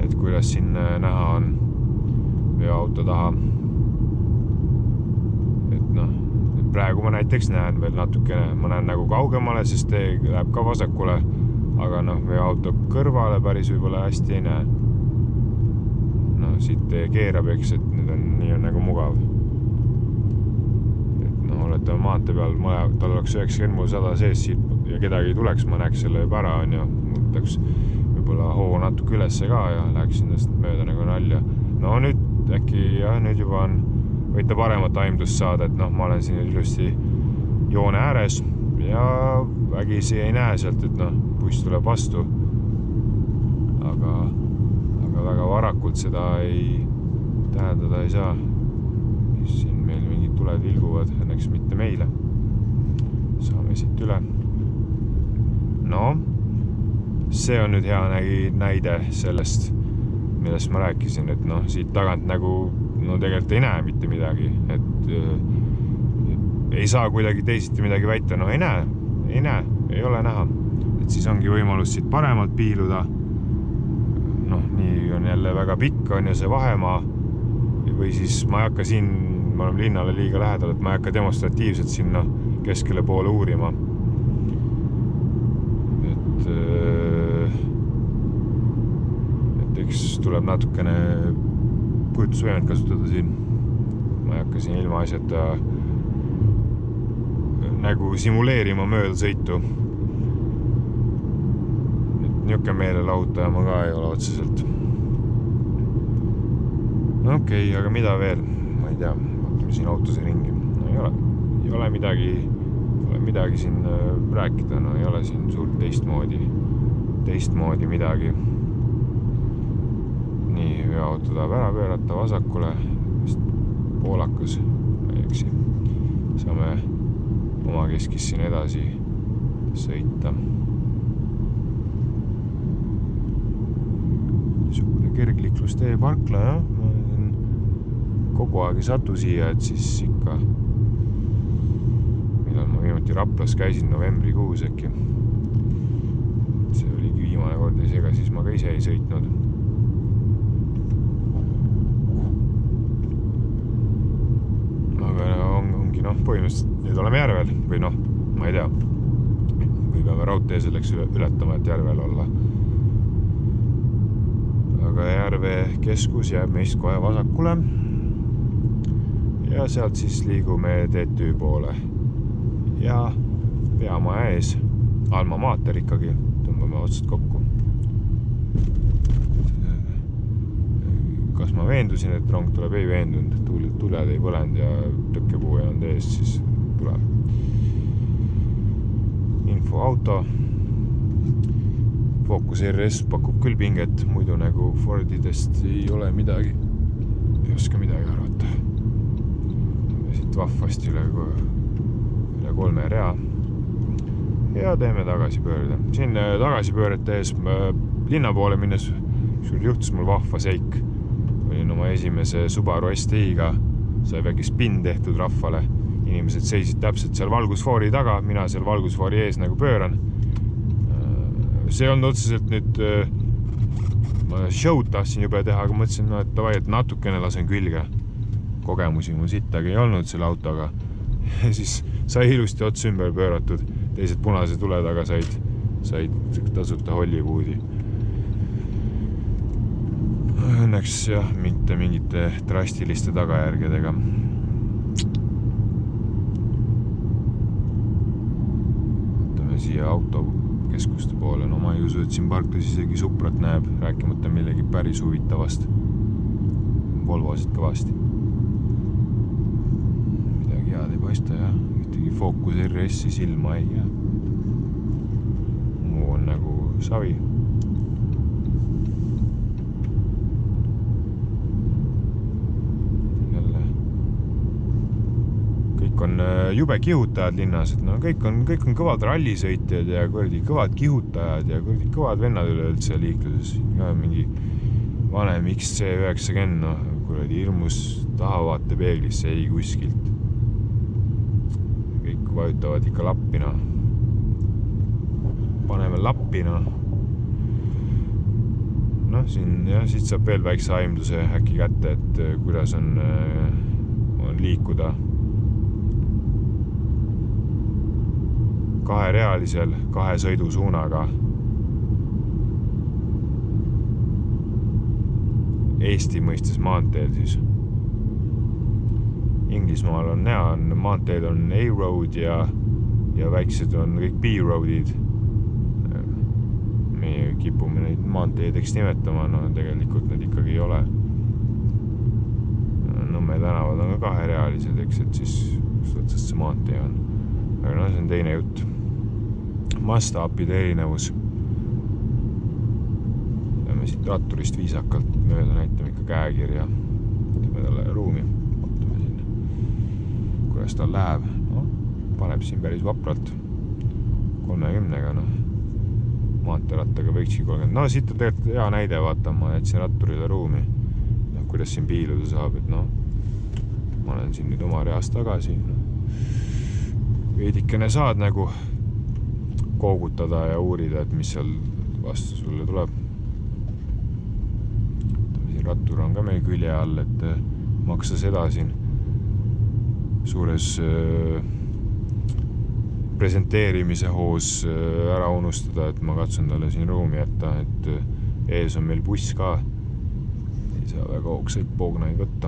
et kuidas siin näha on veoauto taha. Et noh, praegu ma näiteks näen veel natukene, ma näen nagu kaugemale, sest tee läheb ka vasakule, aga noh, veoauto kõrvale päris võib-olla hästi ei näe. No siit tee keerab, eks, et nüüd on nii on nagu mugav. Et noh, oletame maantee peal, tal oleks 90-100 sees siit ja kedagi ei tuleks, ma näeks selle juba ära, on ju, mõtleks võib-olla hoo natuke ülesse ka ja läheksin tast mööda nagu nalja. No nüüd äkki jah, nüüd juba on, võite paremat aimdust saada, et noh, ma olen siin ilusti joone ääres ja vägisi ei näe sealt, et noh, buss tuleb vastu. Aga väga varakult seda ei tähendada ei saa. Siin meil mingid tuled vilguvad, õnneks mitte meile. Saame siit üle. No, see on nüüd hea näide sellest, millest ma rääkisin, et noh, siit tagant nagu no tegelikult ei näe mitte midagi, et ei saa kuidagi teisiti midagi väita, no ei näe, ei ole näha. Et siis ongi võimalus siit paremalt piiluda. Noh, nii on jälle väga pikk, on ju see vahemaa või siis ma ei hakka siin, ma olen linnale liiga lähedal, et ma ei hakka demonstratiivselt sinna keskele poole uurima. Et eks tuleb natukene kujutusvõimet kasutada siin. Ma ei hakka siin ilma asjata nagu simuleerima mööda sõitu. Niuke meelelahutaja ma ka ei ole otseselt. Okei, aga mida veel? Ma ei tea, vaatame siin autose ringi. No ei ole midagi siin rääkida, no ei ole siin suurt teistmoodi midagi. Nii, veoauto tahab ära pöörata vasakule, vist poolakas, ma ei eksi. Saame oma keskis siin edasi sõita. Kergliklustee parkla, jah. Ma kogu aeg ei satu siia, et siis ikka millal ma viimati Raplas käisin novembrikuus äkki. See oligi viimane kord ja seega siis ma ka ise ei sõitnud. Aga ongi noh, põhimõtteliselt nüüd oleme järvel või noh, ma ei tea. Või peame raudtee selleks ületama, et järvel olla. Aga järve keskus jääb meist kohe vasakule ja sealt siis liigume TTÜ poole ja peamaja ees Alma Mater ikkagi tõmbame otsad kokku. Kas ma veendusin, et rong tuleb? Ei veendunud, tuled ei põlend ja tõkkepuu ei olnud ees, siis tuleb. Infoauto. Focus RS pakub küll pinget, muidu nagu Fordidest ei ole midagi, ei oska midagi arvata. Siit vahvasti üle 3 rea ja teeme tagasipöörde. Siin tagasipöörete ees linna poole minnes juhtus mul vahva seik. Olin oma esimese Subaru STI-ga, sai väike spin tehtud rahvale. Inimesed seisid täpselt seal valgusfoori taga, mina seal valgusfoori ees nagu pööran. See on otseselt nüüd ma show'd tahtsin juba teha, aga mõtlesin, no, et davai, et natukene lasen külge. Kogemusi mul sittagi ei olnud selle autoga. Ja siis sai ilusti ots ümber pööratud. Teised punase tule taga said tasuta Hollywoodi. Õnneks jah, mitte mingite drastiliste tagajärgedega. Võtame siia auto keskuste poole. No ma ei usu, et siin parklas isegi Suprat näeb, rääkimata millegi päris huvitavast. Volvosid kõvasti. Midagi head ei paista ja ühtegi Focus RS-i silma ei jää. Muu on nagu savi. On jube kihutajad linnas, et no kõik on kõvad rallisõitjad ja kõvad kihutajad ja kõvad vennad üleüldse liikluses. Ja mingi vanem XC90, no hirmus tahavaate peeglisse ei kuskilt. Kõik vajutavad ikka lappina. Paneme lappina. Noh, siin jah, siit saab veel väikse aimduse äkki kätte, et kuidas on liikuda kaherealisel, 2 sõidusuunaga Eesti mõistes maanteel siis. Inglismaal on näha, maanteed on A-road ja väiksed on kõik B-roadid. Meie kipume neid maanteedeks nimetama, no tegelikult need ikkagi ei ole. Nõmme tänavad on ka kaherealised, eks, et siis otsast see maantee on. Aga no, see on teine jutt. Mastaapide erinevus. Lähme siit ratturist viisakalt mööda, näitame ikka käekirja. Teeme talle ruumi. Vaatame siin, kuidas tal läheb. No, paneb siin päris vapralt. 30-ga, no. Maanterattaga võikski 30. No, siit on tegelikult hea näide, vaata, ma jätsin ratturile ruumi. No, kuidas siin piiluda saab, et no, ma olen siin nüüd oma reast tagasi. Veidikene saad nagu koogutada ja uurida, et mis seal vastu sulle tuleb. Siin rattur on ka meil külje all, et maksa seda siin suures presenteerimise hoos ära unustada, et ma katsun talle siin ruumi jätta, et ees on meil buss ka. Ei saa väga hoogsaid poognaid võtta.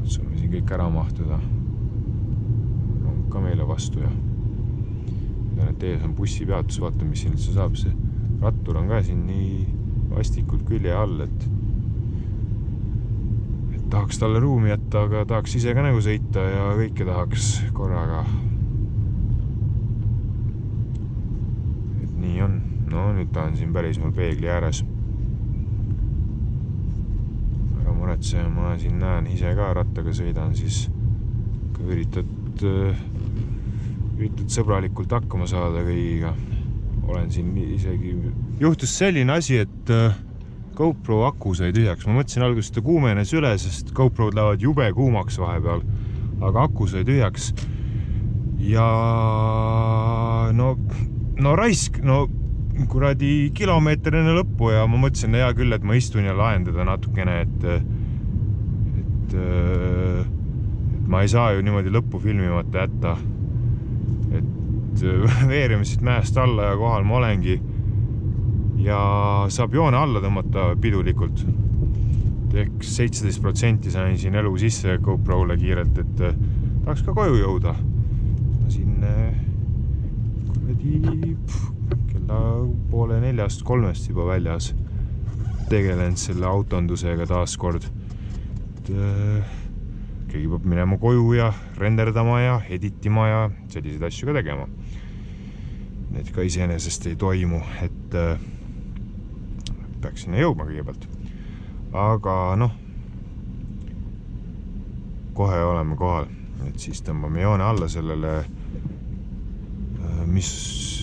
Katsume siin kõik ära mahtuda. Ka meile vastu ja ees on bussipeatus, vaata, mis siin üldse saab. See rattur on ka siin nii vastikult külje all, et tahaks talle ruumi jätta, aga tahaks ise ka nagu sõita ja kõike tahaks korraga. Et nii on. No nüüd ta on siin päris mul peegli ääres. Ära muretse, ma siin näen ise ka rattaga sõidan, siis kui üritad sõbralikult hakkama saada kõigiga. Olen siin isegi... Juhtus selline asi, et GoPro aku sai tühjaks. Ma mõtlesin alguses, et ta kuumenes üle, sest GoPro'd lähevad jube kuumaks vahepeal. Aga aku sai tühjaks. Ja no raisk, no kuradi kilomeeter enne lõppu ja ma mõtlesin hea küll, et ma istun ja laen teda natukene, et ma ei saa ju niimoodi lõppu filmimata jätta. Veerime siit mäest alla ja kohal ma olengi ja saab joone alla tõmmata pidulikult. Ehk 17% sain siin elu sisse GoPro'le kiirelt, et tahaks ka koju jõuda. Ma siin kella 3:30 juba väljas tegelen selle autondusega taas kord. Keegi peab minema koju ja renderdama ja editima ja selliseid asju ka tegema. Need ka iseenesest ei toimu, et peaks sinna jõudma kõigepealt. Aga noh, kohe oleme kohal, et siis tõmbame joone alla sellele, mis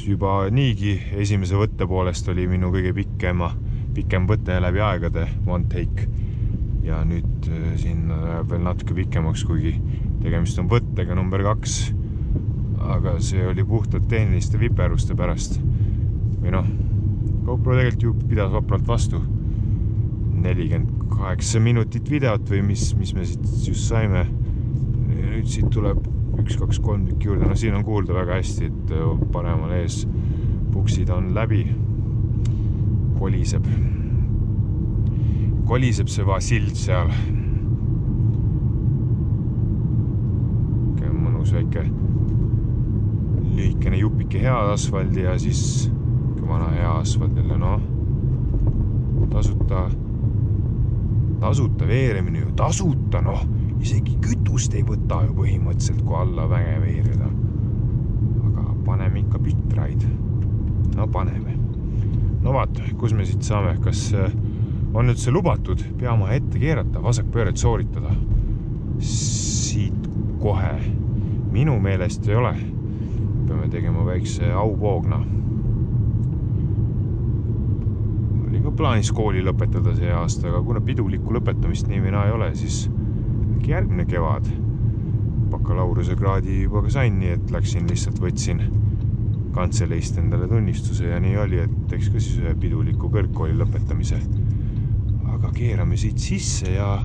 juba niigi esimese võtte poolest oli minu kõige pikem võte läbi aegade, one take. Ja nüüd siin läheb veel natuke pikemaks, kuigi tegemist on võttega number 2. Aga see oli puhtalt tehniliste viperuste pärast. Või noh, GoPro tegelikult ju pidas vapralt vastu 48 minutit videot või mis me siit just saime. Nüüd siit tuleb 1, 2, 3 tükk juurde. No siin on kuulda väga hästi, et paremal ees puksid on läbi. Koliseb see Vasild seal. Mõnus väike lühikene jupike head asfaldi ja siis vana hea asfalt jälle, noh. Tasuta veeremine ju, tasuta, noh. Isegi kütust ei võta ju põhimõtteliselt, kui alla väge veerida. Aga paneme ikka bitraid. No paneme. No vaata, kus me siit saame, kas on nüüd see lubatud peamaha ette keerata, vasakpööret sooritada. Siit kohe. Minu meelest ei ole. Peame tegema väikse aupoogna. Oli ka plaanis kooli lõpetada see aasta, aga kuna pidulikku lõpetamist nii mina ei ole, siis järgmine kevad bakalaureuse kraadi juba ka sain, nii et läksin lihtsalt võtsin kantseleist endale tunnistuse ja nii oli, et teeks ka siis ühe piduliku kõrgkooli lõpetamise. Aga keerame siit sisse ja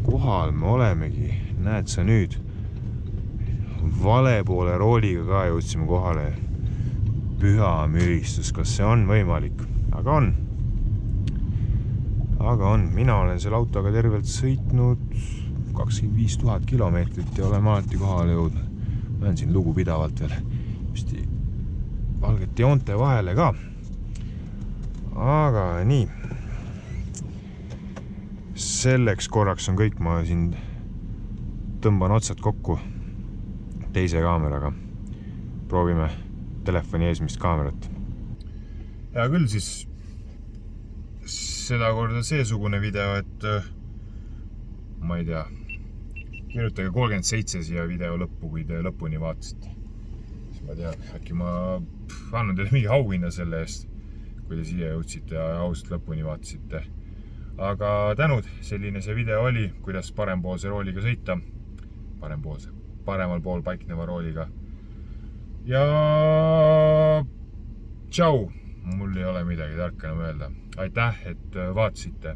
kohal me olemegi. Näed sa nüüd, vale poole rooliga ka jõudsime kohale. Püha müristus, kas see on võimalik? Aga on. Mina olen selle autoga tervelt sõitnud 25 000 kilomeetrit ja oleme alati kohale jõudnud. Ma olen siin lugupidavalt veel valgete joonte vahele ka. Aga nii. Selleks korraks on kõik, ma siin tõmban otsad kokku teise kaameraga. Proovime telefoni eesmist kaamerat. Ja küll siis seda korda seesugune video, et ma ei tea, kirjutage 37 siia video lõppu, kui te lõpuni vaatasite. Siis ma tean, äkki ma annan teile mingi auhinna selle eest, kui te siia jõudsite ja ausalt lõpuni vaatasite. Aga tänud, selline see video oli, kuidas parempoolse rooliga sõita. Paremal pool paikneva rooliga. Ja tšau! Mul ei ole midagi tarka enam öelda. Aitäh, et vaatasite.